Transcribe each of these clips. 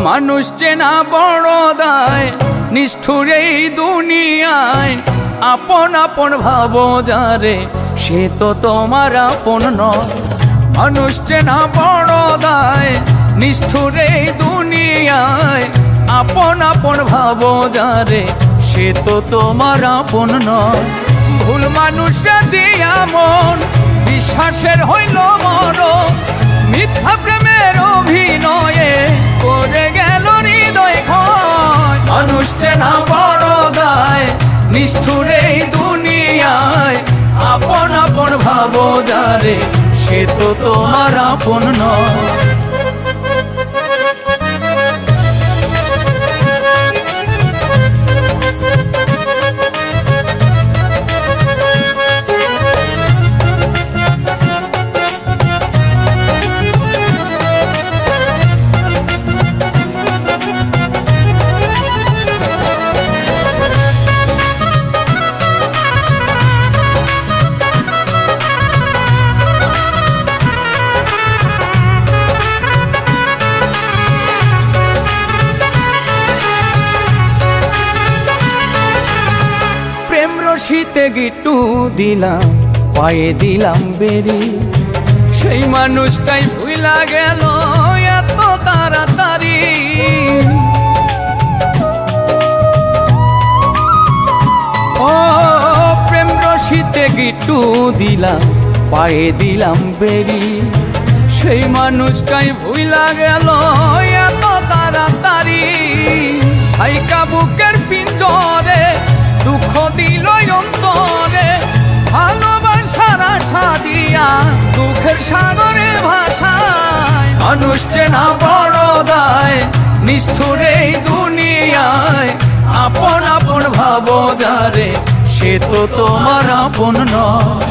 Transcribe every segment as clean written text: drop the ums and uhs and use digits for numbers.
মানুষ চেনা বড় দায়, নিষ্ঠুর এই দুনিয়ায়। আপন আপন ভাবো যারে, সে তো তোমার আপন নয়। মানুষ চেনা বড় দায়, নিষ্ঠুর এই দুনিয়ায়। আপন আপন ভাবো যারে, সে তো তোমার আপন নয়। ভুল মানুষরা দিয়া মন, বিশ্বাসের হইল মরণ। মিথ্যা প্রেমের অভিনয়ে করে গেল হৃদয় ক্ষয়। মানুষ চেনা বড় দায়, নিষ্ঠুর এই দুনিয়ায়। আপন আপন ভাবো যারে, সে তো তোমার আপন নয়। শীতে গিট্টু দিলাম, পায়ে দিলাম বেরি। সেই মানুষটাই ভুইলা গেল এত তাড়াতাড়ি। ও প্রেম রশিতে গিট্টু দিলাম, পায়ে দিলাম বেরি। সেই মানুষটাই ভুইলা গেল এত তাড়াতাড়ি। হাইকা বুকের পিঞ্জরে দুঃখ দিল অন্তরে। ভালোবাসার আশা দিয়া দুঃখের সাগরে ভাষায়। মানুষ চেনা বড় দায়, নিষ্ঠুর এই দুনিয়ায়। আপন আপন ভাবো যারে, সে তো তোমার আপন নয়।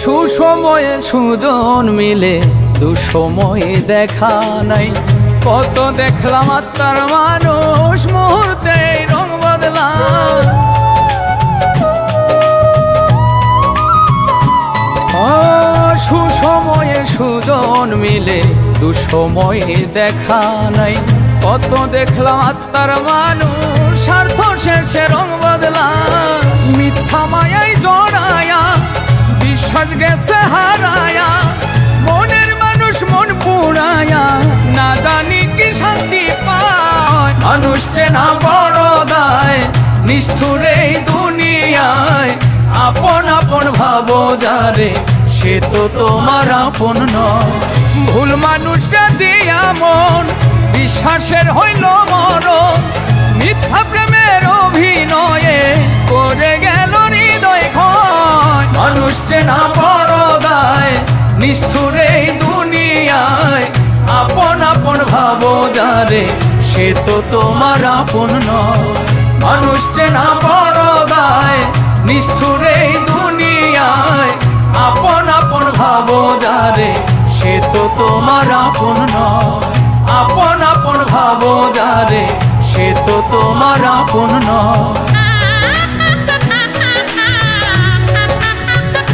সুসময়ে সুজন মিলে, দুসময়ে দেখা নাই। কত দেখলাম আত্মার মানুষ, মুহূর্তে রং বদলা। সুসময়ে সুজন মিলে, দুসময়ে দেখা নাই। কত দেখলাম আত্মার মানুষ, স্বার্থ শেষে রং বদলা। মিথ্যা মায়ায় জড়ায়া, বিশ্বাস গেছে হারায়া। মনের মানুষ মন পুড়ায়া, না জানি কি শান্তি পায়। মানুষ চেনা বড় দায়, নিষ্ঠুর এই দুনিয়ায়। আপন আপন ভাবো যারে, সে তো তোমার আপন নয়। ভুল মানুষরা দিয়া মন, বিশ্বাসের হইল মরণ। মিথ্যা প্রেমের অভিনয়ে করে গেল হৃদয় ক্ষয়। মানুষ চেনা বড় দায়, নিষ্ঠুর এই দুনিয়ায়। আপন আপন ভাবো যারে, সে তো তোমার আপন নয়। মানুষ চেনা বড় দায়, নিষ্ঠুর এই দুনিয়ায়। আপন আপন ভাবো যারে, সে তো তোমার আপন নয়। আপন আপন ভাবো যারে, সে তো তোমার আপন নয়।